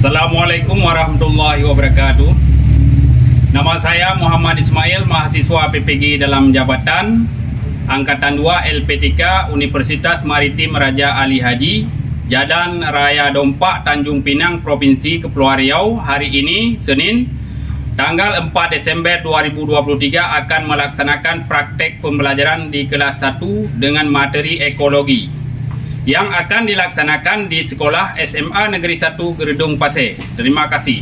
Assalamualaikum warahmatullahi wabarakatuh. Nama saya Muhammad Ismail, mahasiswa PPG dalam jabatan Angkatan 2 LP3 Universitas Maritim Raja Ali Haji, Jalan Raya Dompak, Tanjung Pinang, Provinsi Kepulauan Riau. Hari ini, Senin, tanggal 4 Desember 2023 akan melaksanakan praktek pembelajaran di kelas 1 dengan materi ekologi yang akan dilaksanakan di Sekolah SMA Negeri 1 Gedung Pasir. Terima kasih.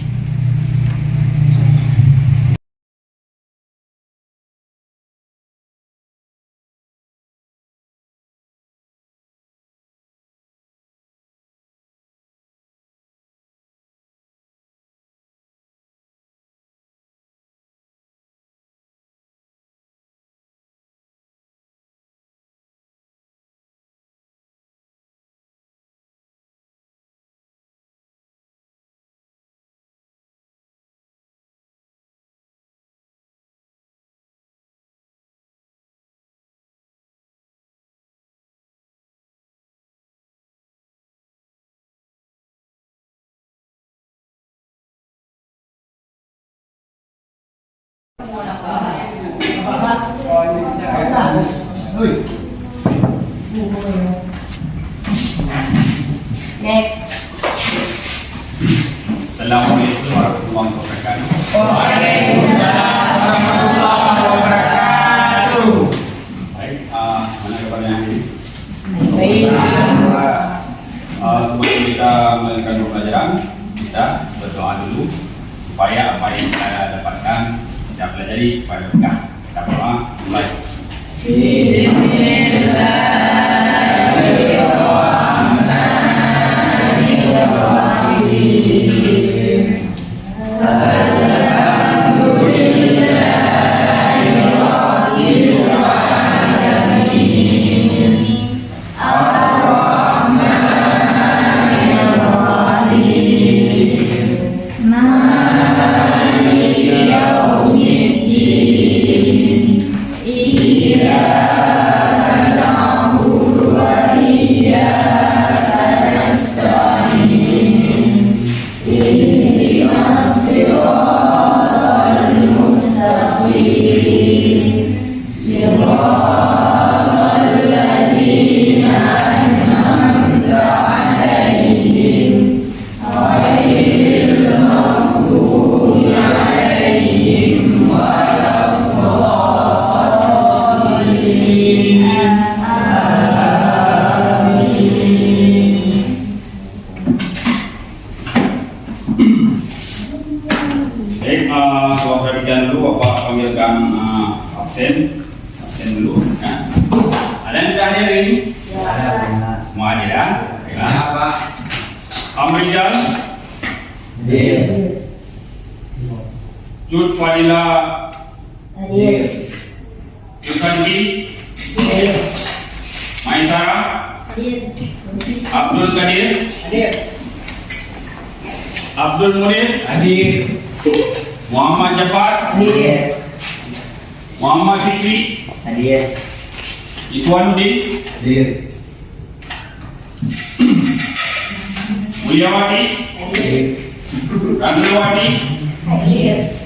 Next. Assalamualaikum warahmatullahi wabarakatuh. Waalaikumsalam warahmatullahi wabarakatuh. Baik, mana kabarnya ini? Baik. Sebelum kita melakukan pembelajaran, kita berdoa dulu supaya apa yang kita dapatkan kita pelajari supaya berkah. Kita berdoa mulai. Baik, kalau perhatikan dulu, Bapak panggilkan absen dulu. Nah, ada yang sudah hadir ini? Ya. Semua hadir ya? Ya, Pak. Amrizal, Hadir. Jud Fadila, Hadir. Yukanji, Hadir. Maisara, Hadir. Abdul Qadir, Hadir. Abdul Murid, Hadir. Muhammad Jafar, Hadir. Muhammad Fikri, Hadir. Iswanuddin, Hadir. Mulyawati, Hadir. Randulwati, Hadir.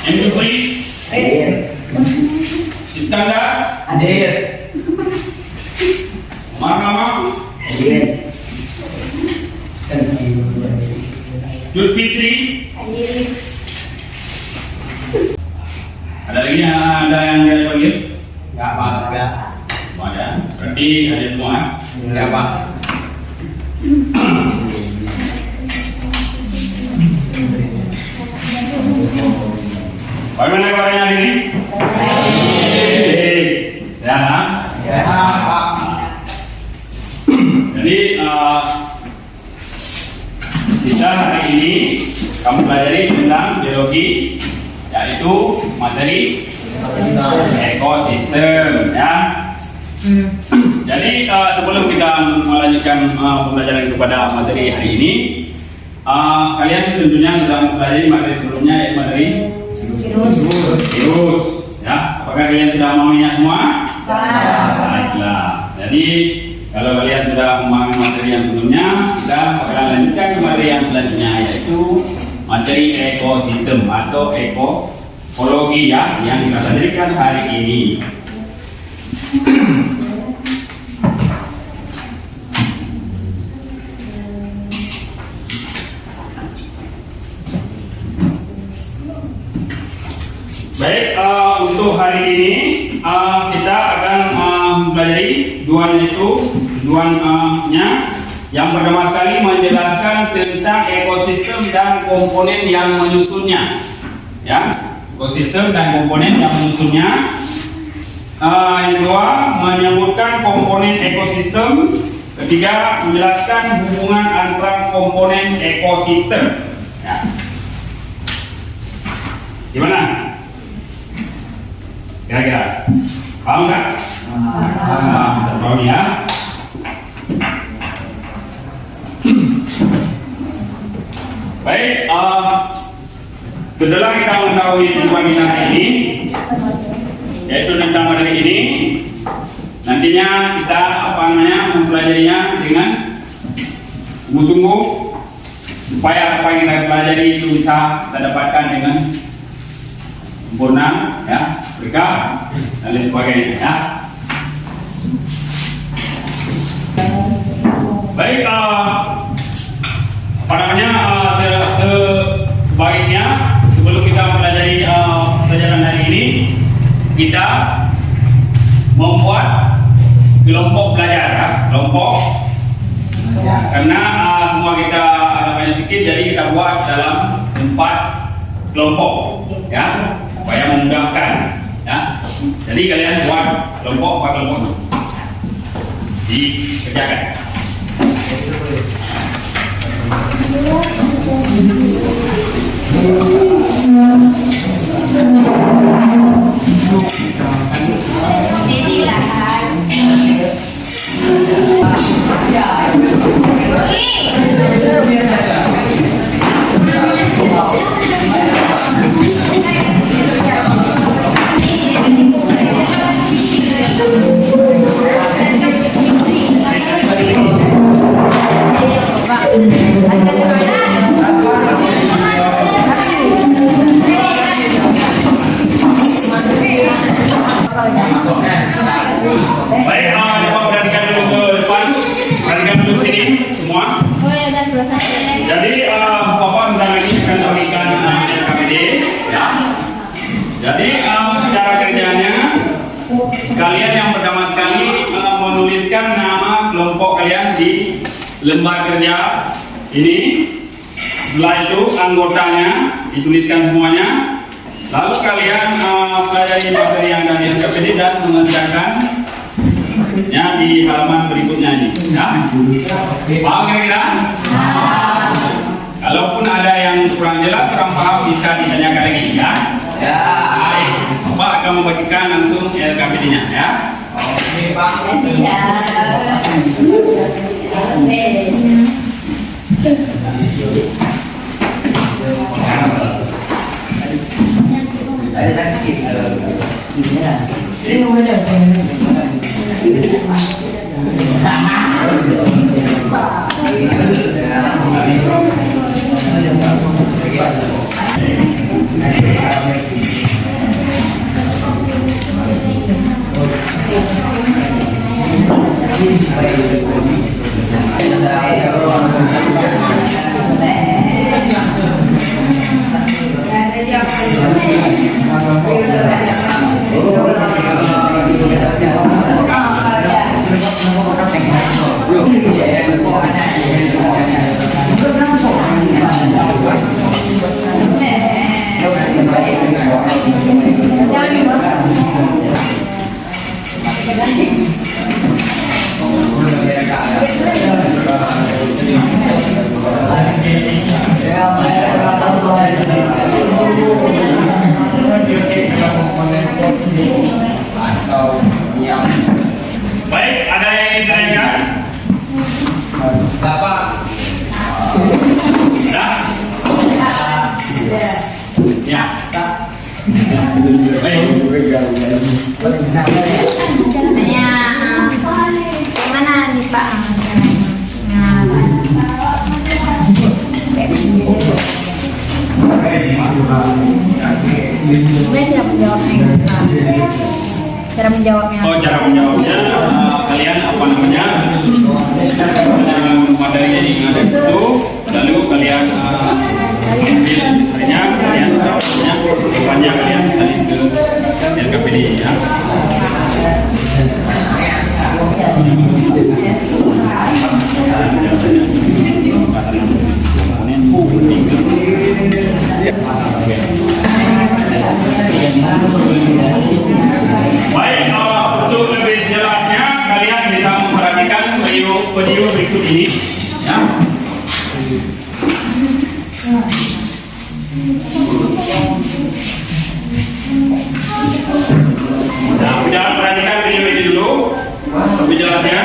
Endufri, Hadir. Iskandar, Hadir. Marhama, Hadir. Jud Fitri. Hadir. Ada lagi yang dia panggil? Ya, Pak. Ya. Oh, ada. Berarti ada semua. Ya, Pak. Bagaimana kabarnya hari ini? Baik. Sehat? Sehat, Pak. Jadi kita hari ini akan pelajari tentang biologi, yaitu materi ekosistem, ya. Jadi sebelum kita melanjutkan pembelajaran kepada materi hari ini, kalian tentunya sudah mempelajari materi sebelumnya, yaitu materi virus, ya. Apakah kalian sudah memahaminya semua? Baiklah. Jadi kalau kalian sudah memahami materi yang sebelumnya, kita akan lanjutkan ke materi yang selanjutnya, yaitu materi ekosistem atau ekologi ya, yang kita pelajari hari ini. Baik, untuk hari ini kita akan mempelajari tujuannya. Yang pertama sekali menjelaskan tentang ekosistem dan komponen yang menyusunnya. Ya, ekosistem dan komponen yang menyusunnya. Yang kedua menyebutkan komponen ekosistem. Ketiga menjelaskan hubungan antara komponen ekosistem. Ya. Gimana? Kira-kira paham nggak? Paham ya. Baik, setelah kita mengetahui tujuan kita ini, yaitu tentang materi ini, nantinya kita mempelajarinya dengan sungguh-sungguh supaya apa yang kita pelajari itu bisa kita dapatkan dengan sempurna, ya, berkah dan lain sebagainya. Ya. Baik, sebaiknya sebelum kita mempelajari pelajaran hari ini, kita membuat kelompok belajar, ya, kelompok. Karena semua kita agak banyak sedikit, jadi kita buat dalam 4 kelompok, ya, supaya memudahkan, ya. Jadi kalian buat kelompok 4 kelompok dikerjakan. Baik, coba perhatikan dulu ke depan, perhatikan dulu sini semua. Jadi Bapak sebentar lagi akan bagikan LKPD, ya. Jadi cara kerjanya, kalian yang pertama sekali menuliskan nama kelompok kalian di lembar kerja ini. Setelah itu anggotanya dituliskan semuanya. Lalu kalian pelajari materi yang ada di LKPD dan mengerjakan ya di halaman berikutnya ini, ya. Paham kira-kira? Kalaupun ada yang kurang jelas, kurang paham, bisa ditanyakan lagi, ya. Baik, Bapak akan membagikan langsung LKPD-nya, ya. Oke, Pak. Ada sakit. Baik, ada yang ingin ditanyakan? Bapak. Sudah? Ya. Baik. Hanya mana nih Cara menjawabnya. Cara menjawabnya. Oh, cara menjawabnya kalian apa namanya? Materinya diingat itu, lalu kalian misalnya kalian depannya kalian salin ke LKPD ya. Baik, untuk lebih jelasnya kalian bisa memperhatikan video berikut ini ya. Nah, jangan perhatikan video ini dulu lebih jelasnya.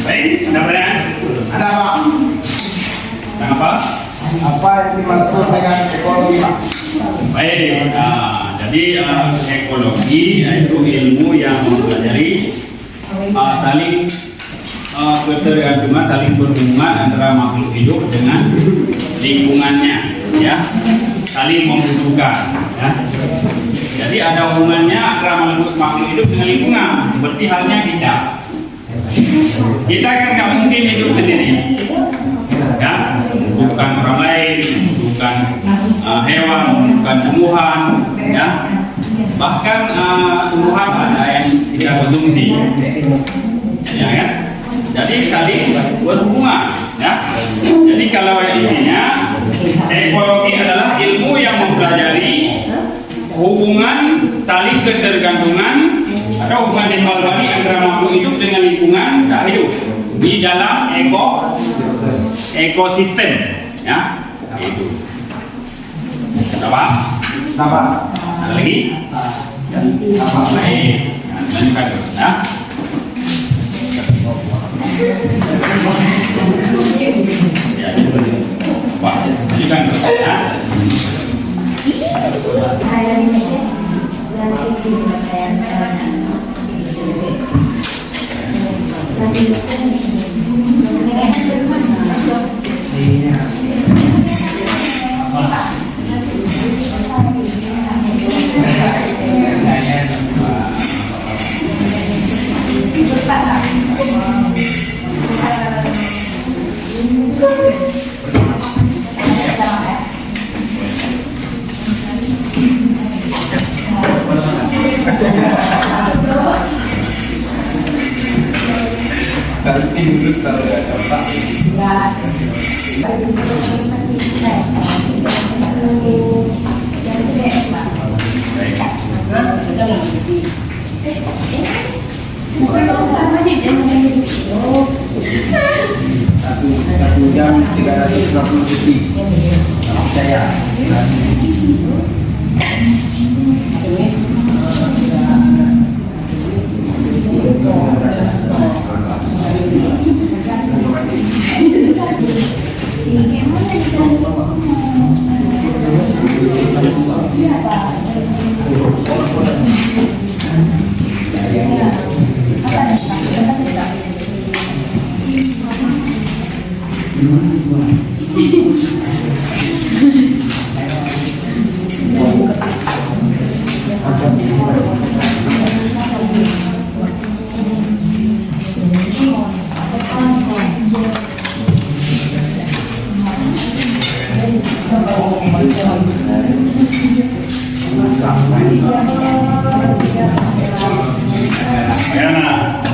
Baik, ada pertanyaan? Ada Pak? Tentang apa? Apa yang dimaksud dengan ekologi Pak? Baik, jadi ekologi yaitu ilmu yang mempelajari saling ketergantungan, saling berhubungan antara makhluk hidup dengan lingkungannya, ya, saling membutuhkan, ya. Jadi ada hubungannya antara makhluk hidup dengan lingkungan, seperti halnya kita. Kita kan nggak mungkin hidup sendiri, ya, bukan orang lain, bukan hewan, bukan tumbuhan, ya. Bahkan tumbuhan ada yang tidak konsumsi, ya kan? Jadi saling berhubungan, ya. Jadi kalau intinya ekologi adalah ilmu yang mempelajari hubungan saling ketergantungan atau hubungan timbal balik antara makhluk hidup dengan lingkungan tak hidup di dalam ekosistem, ya. Itu. Apa? Apa? Ada lagi? Baik. Lanjutkan terus, ya. Ya, wah, lanjutkan terus, ya. Satu jam 320 detik. Saya.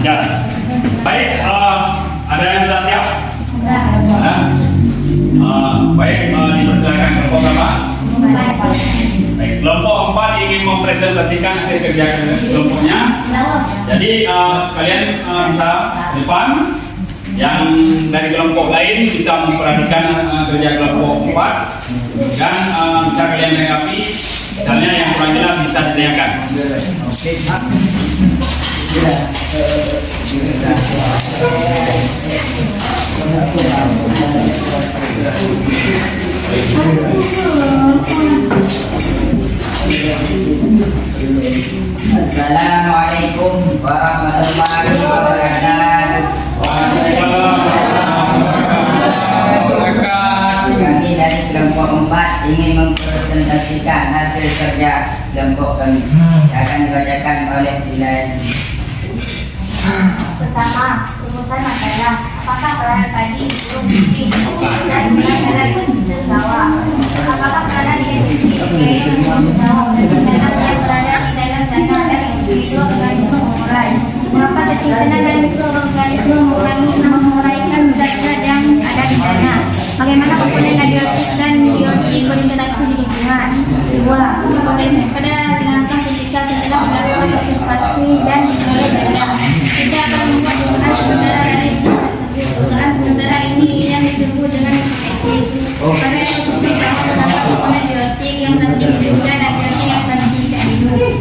Ya, baik. Ada yang sudah siap? Ada. Baik, dipersilakan kelompok apa? mempresentasikan hasil kerja kelompoknya. Jadi kalian bisa ke depan. Yang dari kelompok lain bisa memperhatikan kerja kelompok 4 dan bisa kalian lengkapi. Misalnya yang kurang jelas bisa ditanyakan. Assalamualaikum warahmatullahi wabarakatuh. Kami dari kelompok 4 ingin mempresentasikan hasil kerja kelompok kami. Akan dibacakan oleh Dilan. Pertama, rumusan makalah. Apakah peranan padi belum dan peranan terbawa? Apakah peranan identifikasi yang terbawa dalam yang berada di dalam dana dan mikroorganisme mengurai? Mengapa determinan dan mikroorganisme menguraikan zat-zat yang ada di dana? Bagaimana komponen abiotik dan biotik berinteraksi di lingkungan? 2. Hipotesis pada langkah ketika setelah melakukan observasi dan penelitian. Kita akan membuat dugaan sementara dari tersebut. Dugaan sementara ini yang disebut dengan hipotesis. Pada ekosistem sama terdapat komponen biotik yang nanti hidup dan abiotik yang nanti tidak hidup.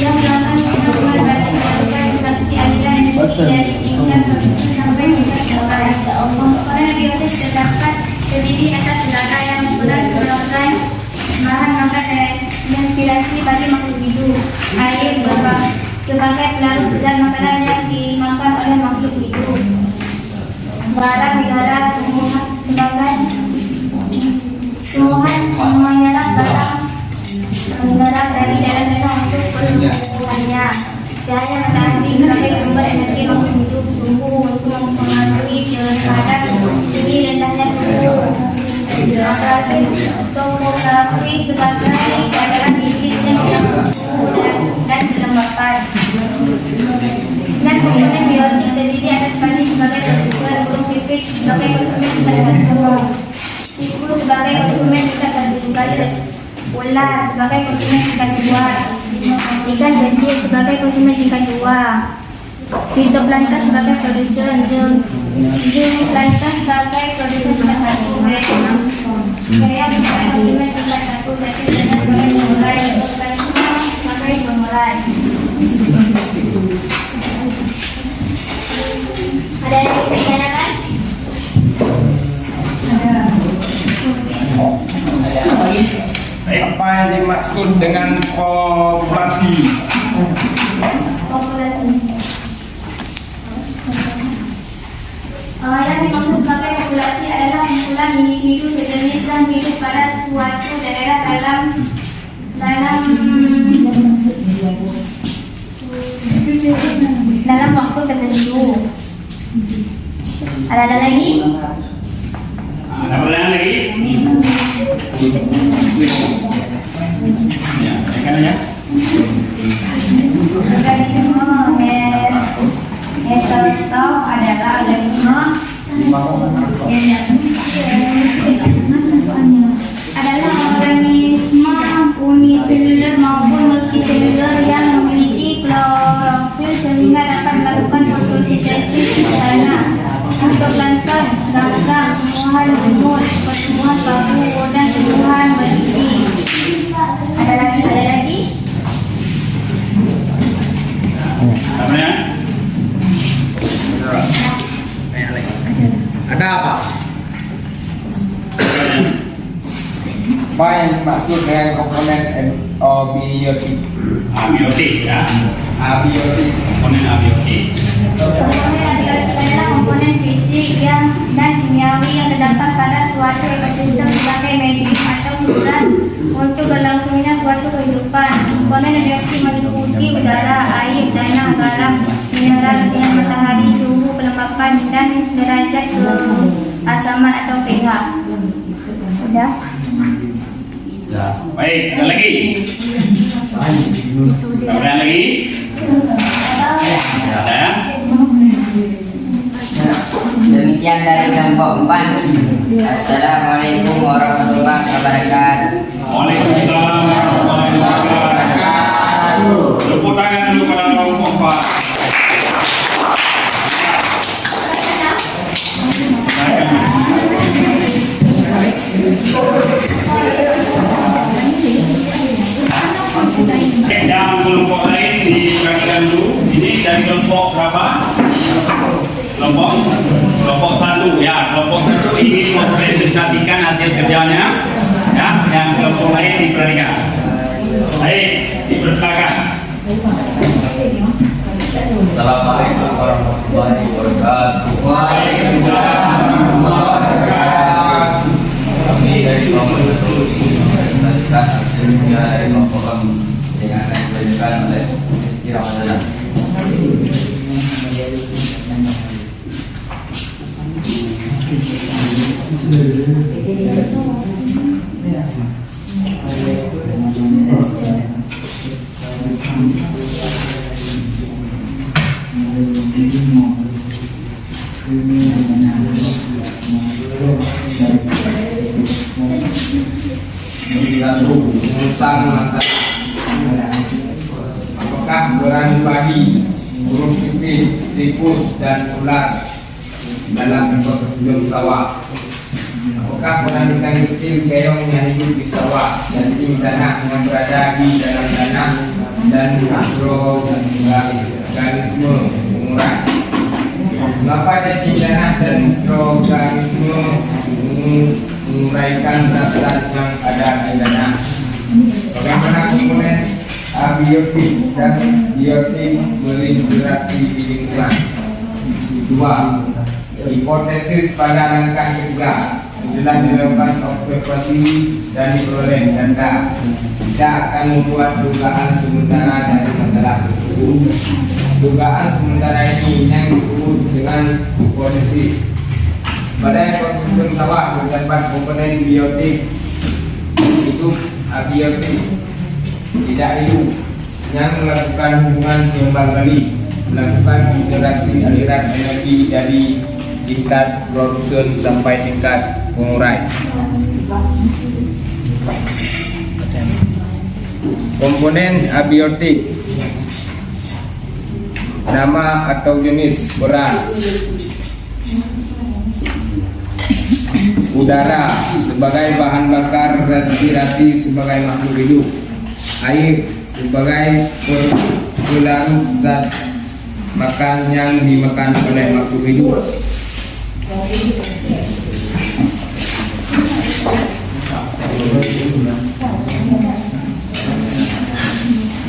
Yang melakukan hubungan balik melakukan interaksi aliran energi dari tingkat produksi sampai tingkat keluaran. Komponen abiotik terdapat terdiri atas udara yang berat berlontai, bahan makanan dan inspirasi bagi makhluk hidup, air sebagai pelarut dan makanan yang dimakan oleh makhluk hidup, barang udara tumbuhan sebagai tumbuhan menyerap barang menggarap dari dalam tanah untuk pertumbuhannya. Cahaya matahari sebagai sumber energi makhluk hidup, suhu untuk mempengaruhi terhadap tinggi rendahnya suhu. Topografi sebagai keadaan iklim yang dan kelembapan. Dan komponen biotik terdiri atas padi sebagai produsen, burung pipit sebagai konsumen tingkat 1, tikus sebagai konsumen tingkat 1 kali, ular sebagai konsumen tingkat 2, ikan gendir sebagai konsumen tingkat 2, fitoplankton sebagai produsen, zooplankton sebagai produsen tingkat 1, saya sebagai konsumen tingkat 1, jadi saya sebagai pemulai, sebagai pemulai. Ada yang ingin ditanyakan? Apa yang dimaksud dengan populasi? Populasi. Yang dimaksud sebagai populasi adalah kumpulan individu sejenis yang hidup pada suatu daerah dalam waktu tertentu. Ada lagi? Ada pertanyaan lagi? Ya, tanyakan aja. Organisme adalah organisme uniseluler maupun multiseluler yang memiliki klorofil sehingga dapat melakukan fotosintesis di sana. Untuk plankton, ganggang, tumbuhan lumut, pertumbuhan paru dan tumbuhan berbiji. Ada lagi? Apa ya? Ada apa? Apa yang dimaksud dengan komponen abiotik? Abiotik ya. Abiotik. Komponen abiotik. Komponen abiotik adalah komponen fisik dan kimiawi yang terdapat pada suatu ekosistem sebagai medium atau saluran untuk berlangsungnya suatu kehidupan. Komponen abiotik meliputi udara, air, tanah, garam, mineral, sinar matahari, suhu, kelembapan, dan derajat keasaman atau pH. Sudah? Baik, ada lagi? Ada lagi? Ada ya? Demikian dari kelompok 4. Assalamualaikum warahmatullahi wabarakatuh. Waalaikumsalam warahmatullahi wabarakatuh. ingin mempresentasikan hasil kerjanya, ya, yang kelompok lain diperhatikan. Baik, dipersilakan. Assalamualaikum warahmatullahi wabarakatuh. Waalaikumsalam warahmatullahi wabarakatuh. Kami dari kelompok itu ingin mempresentasikan hasil kerja dari kelompok kami yang akan dibacakan oleh Rizky Ramadhan. Satu, urusan masalah. Apakah berani bagi burung pipit, tikus, dan ular dalam ekosistem sawah? Apakah penandukan kecil keong yang hidup di sawah dan tim tanah yang berada di dalam tanah dan mikroorganisme pengurai? Mengapa tim tanah dan mikroorganisme menguraikan zat-zat yang ada di tanah? Bagaimana komponen abiotik dan biotik berinteraksi di lingkungan? 2. Hipotesis pada langkah ketiga. Setelah dilakukan observasi dan diperoleh data, kita akan membuat dugaan sementara dari masalah tersebut. Dugaan sementara ini yang disebut dengan hipotesis. Pada ekosistem sawah terdapat komponen biotik hidup, abiotik tidak hidup yang melakukan hubungan timbal balik, melakukan interaksi aliran energi dari tingkat produsen sampai tingkat pengurai. Komponen abiotik, nama atau jenis berat, udara sebagai bahan bakar respirasi sebagai makhluk hidup, air sebagai pelarut zat makan yang dimakan oleh makhluk hidup.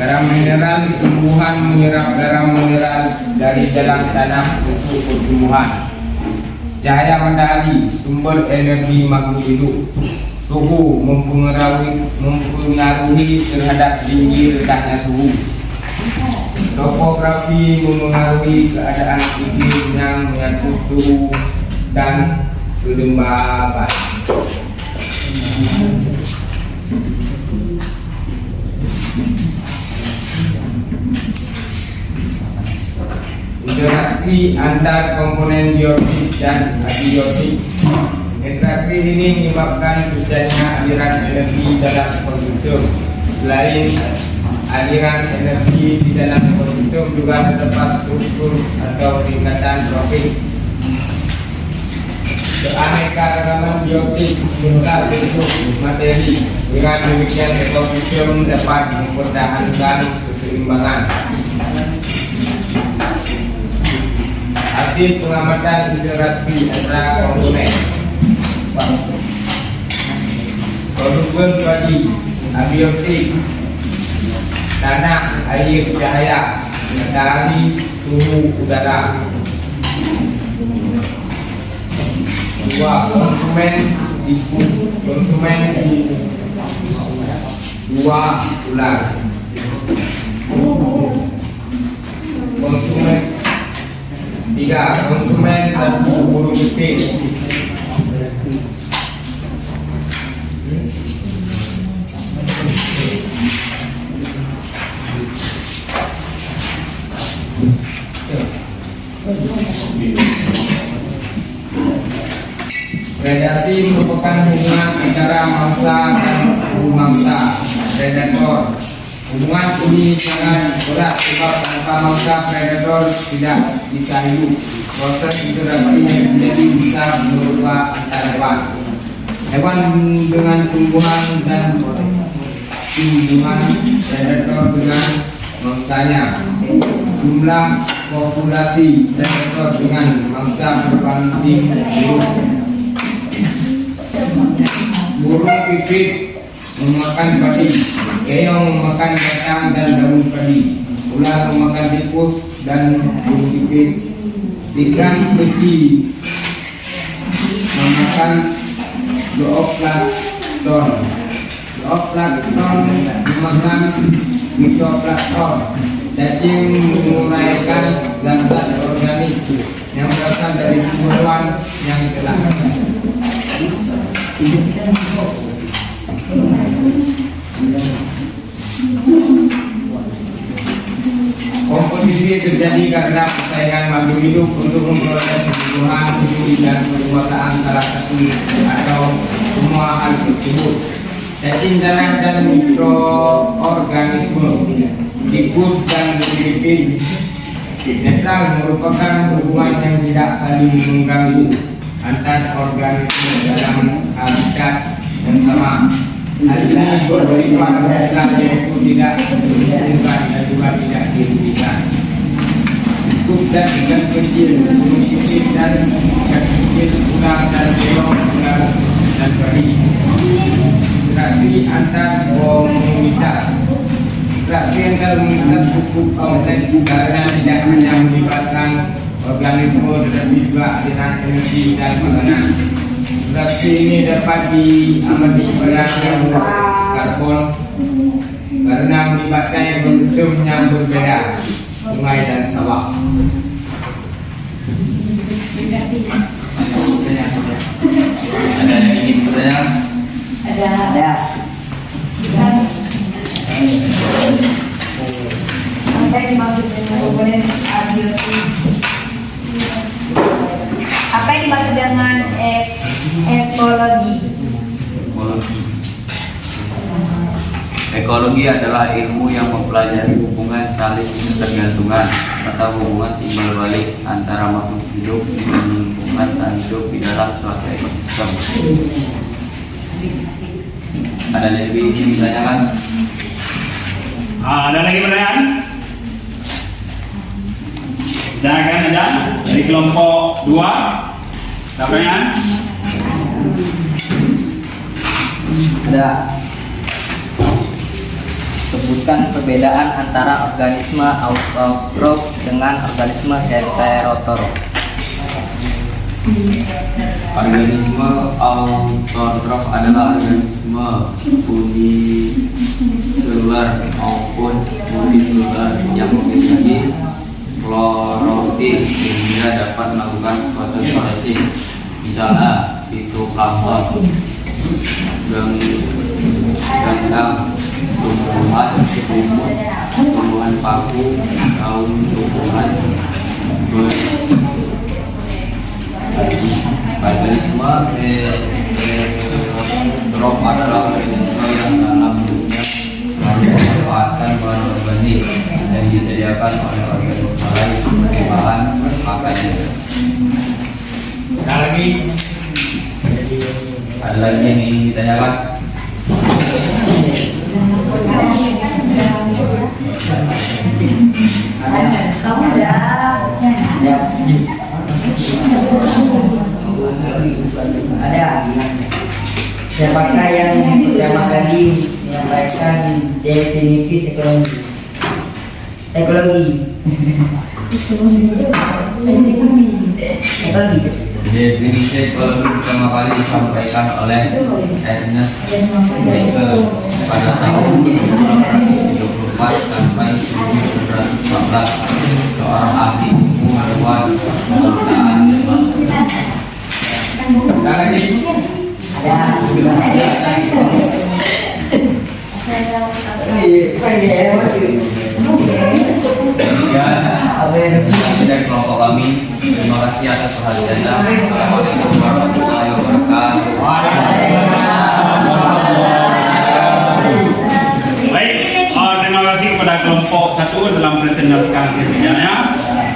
Garam mineral, tumbuhan menyerap garam mineral dari dalam tanah untuk pertumbuhan. Cahaya matahari, sumber energi makhluk hidup. Suhu mempengaruhi terhadap tinggi rendahnya suhu. Topografi mempengaruhi keadaan iklim yang mengatur suhu dan kelembaban. Interaksi antar komponen biotik dan abiotik. Interaksi ini menyebabkan terjadinya aliran energi dalam ekosistem. Selain aliran energi di dalam ekosistem juga terdapat struktur atau tingkatan tropik. Keanekaragaman biotik serta bentuk materi. Dengan demikian ekosistem dapat mempertahankan keseimbangan. Hasil pengamatan interaksi antara komponen. Produsen bagi abiotik, tanah, air, cahaya, matahari, suhu udara. 2. Konsumen tikus, konsumen 2. Ular. Konsumen 3. Konsumen 1. Burung pipit. Predasi merupakan hubungan antara mangsa dan pemangsa, predator. Hubungan ini sangat berat sebab tanpa mangsa predator tidak bisa hidup. Proses interaksi yang terjadi bisa berupa antar hewan. Hewan dengan tumbuhan dan tumbuhan, predator dengan mangsanya. Jumlah populasi predator dengan mangsa berbanding buruk. burung pipit memakan padi, keong memakan batang dan daun padi, ular memakan tikus dan burung pipit, ikan kecil memakan zooplankton. Zooplankton memakan fitoplankton. Cacing menguraikan zat organik yang berasal dari tumbuhan yang telah komposisi terjadi karena persaingan makhluk hidup untuk memperoleh kebutuhan hidup dan perbuatan salah satu atau semua hal tersebut. Cacing tanah dan mikroorganisme, tikus dan bibit netral merupakan hubungan yang tidak saling mengganggu antar organisme dalam habitat yang sama. Hal ini bersifat netral, yaitu tidak menguntungkan dan juga tidak dirugikan. Tikus dan ikan kecil, burung pipit dan ikan kecil, ular dan keong, ular dan padi. Interaksi antar komunitas. Interaksi antar komunitas cukup kompleks karena tidak hanya melibatkan organisme tetapi juga aliran energi dan makanan. Interaksi ini dapat diamati pada karbon karena melibatkan ekosistem yang berbeda, sungai dan sawah. Ada yang ingin bertanya? Ada. Apa yang dimaksud dengan komponen abiosi? Apa yang dimaksud dengan ekologi? Ekologi adalah ilmu yang mempelajari hubungan saling ketergantungan atau hubungan timbal balik antara makhluk hidup dan lingkungan dan hidup di dalam suatu ekosistem. Ada yang lebih ingin ditanyakan? Ada lagi pertanyaan? Silakan ada dari kelompok 2. Pertanyaan? Ada. Sebutkan perbedaan antara organisme autotrof dengan organisme heterotrof. Organisme autotrof adalah organisme uniselular maupun multiselular yang memiliki klorofil sehingga dapat melakukan fotosintesis. Misalnya fitoplankton, ganggang, tumbuhan, tumbuhan paku, daun tumbuhan, organisme heterotrof adalah organisme yang dalam hidupnya memanfaatkan bahan organik yang disediakan oleh organisme lain sebagai bahan makannya. Ada lagi yang ingin ditanyakan? Ada. Siapakah yang pertama kali menyampaikan definisi ekologi? Definisi ekologi pertama kali disampaikan oleh Ernest Haeckel pada tahun 1934 sampai 1914, seorang ahli ilmuwan pemerintahan Jerman. Ada lagi? Dan dari kelompok kami, terima kasih atas perhatiannya. Assalamualaikum warahmatullahi wabarakatuh. Baik, terima kasih kepada kelompok 1 dalam presentasikan kerjanya.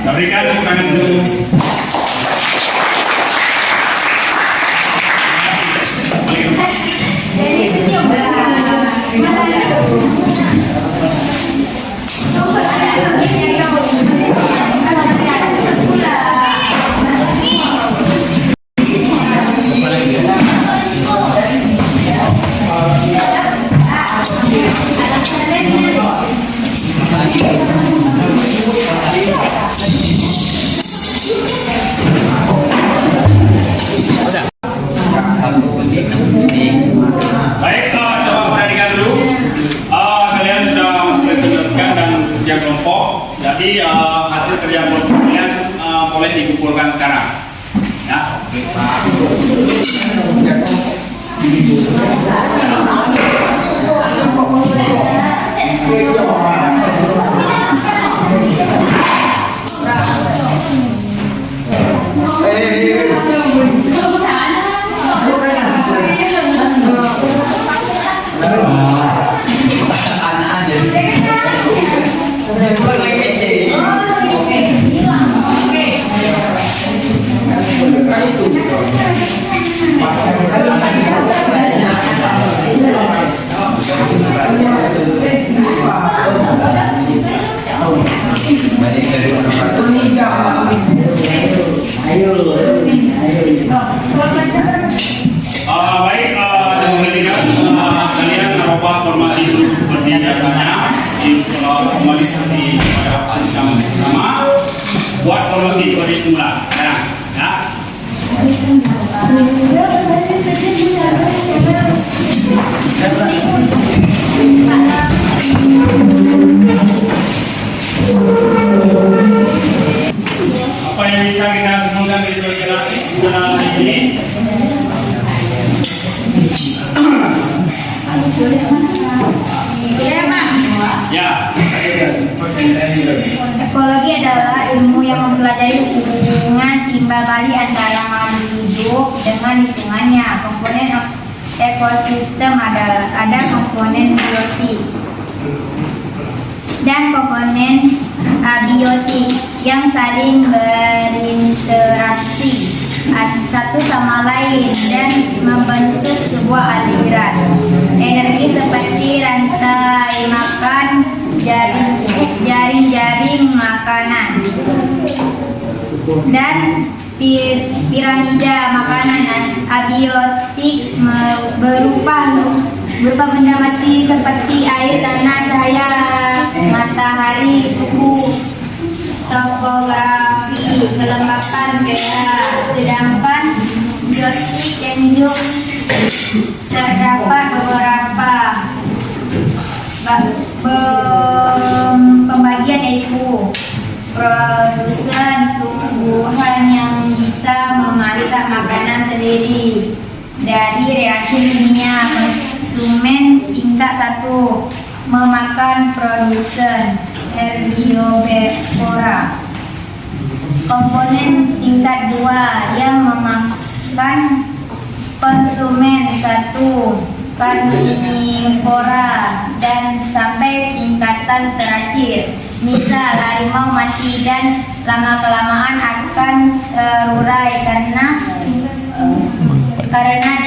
Berikan tepuk tangan dulu. Baik, dan ketiga kalian merubah formasi dulu seperti biasanya. Kembali seperti pada yang pertama. Buat formasi seperti semula. Ya. Apa yang bisa kita temukan di dalam ini? Ya. Ekologi adalah ilmu yang mempelajari hubungan timbal balik antara makhluk hidup dengan lingkungannya. Komponen ekosistem ada komponen biotik dan komponen abiotik yang saling berinteraksi satu sama lain dan membentuk sebuah aliran energi seperti rantai makan, jaring-jaring makanan dan piramida makanan. Abiotik berupa benda mati seperti air, tanah, cahaya matahari, suhu topografi, kelembapan, pH. Sedangkan biotik yang hidup terdapat beberapa pembagian, yaitu produsen tumbuhan yang bisa memasak makanan sendiri dari reaksi kimia, konsumen tingkat 1 memakan produsen herbivora, komponen tingkat 2 yang memakan konsumen 1 karnivora, dan sampai tingkatan terakhir. Misal harimau mati dan lama-kelamaan akan terurai karena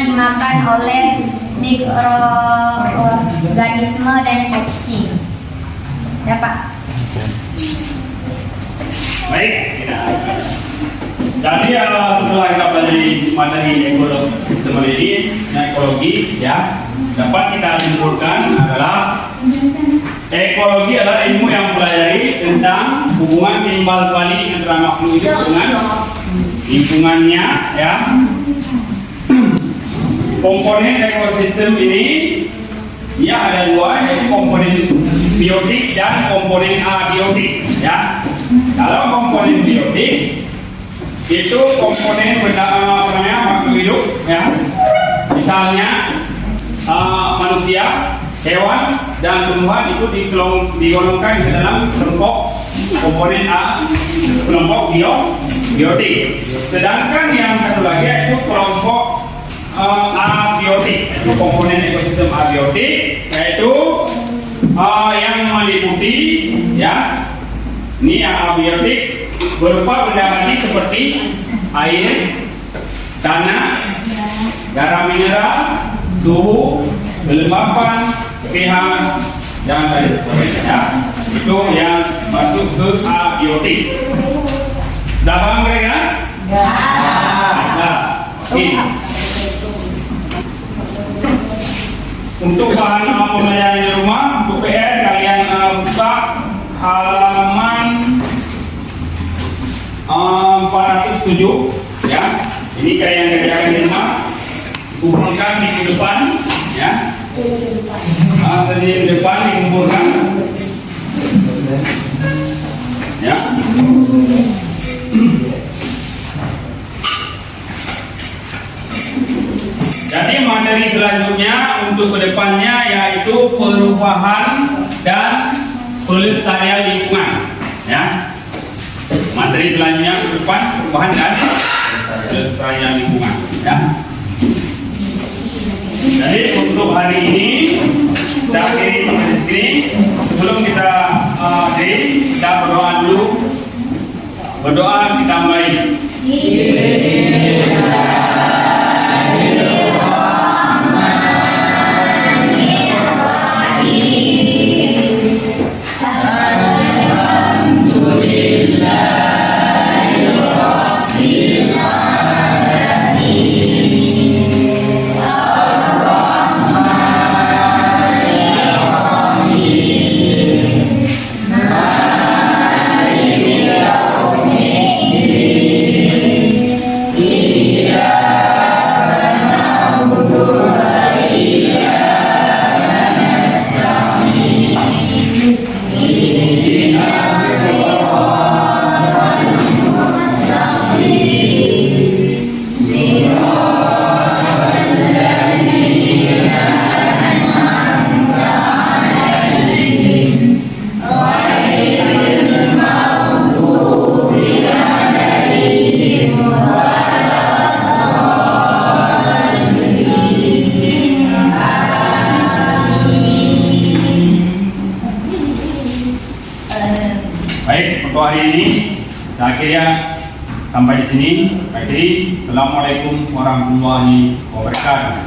dimakan oleh mikroorganisme dan toksik. Dapat. Baik. Jadi setelah kita pelajari materi ekologi sistem ini, ekologi, ya, dapat kita simpulkan adalah ekologi adalah ilmu yang mempelajari tentang hubungan timbal balik antara makhluk hidup dengan lingkungannya, ya. Komponen ekosistem ini ya ada dua, yaitu komponen biotik dan komponen abiotik, ya. Kalau komponen biotik itu komponen makhluk hidup, ya. Misalnya manusia, hewan, dan tumbuhan itu digolongkan ke dalam kelompok komponen A, kelompok biotik. Sedangkan yang satu lagi yaitu kelompok abiotik, yaitu komponen ekosistem abiotik, yaitu yang meliputi, ya, ini yang abiotik berupa benda mati seperti air, tanah, garam mineral, suhu, kelembapan, pH, dan lain sebagainya, ya. Itu yang masuk ke abiotik. Sudah paham mereka? Ya. Nah, ini. Untuk bahan pembelajaran di rumah, untuk PR kalian buka halaman 407, ya. Ini kalian kerjakan di rumah, kumpulkan minggu depan, ya. Senin depan dikumpulkan, ya. Jadi materi selanjutnya untuk kedepannya yaitu perubahan dan pelestarian lingkungan. Ya, materi selanjutnya ke depan perubahan dan pelestarian lingkungan. Ya. Jadi untuk hari ini kita akhiri sampai di sini. Sebelum kita kita berdoa dulu. Berdoa kita mulai. Baik, untuk hari ini saya akhirnya sampai di sini. Akhiri, Assalamualaikum warahmatullahi wabarakatuh.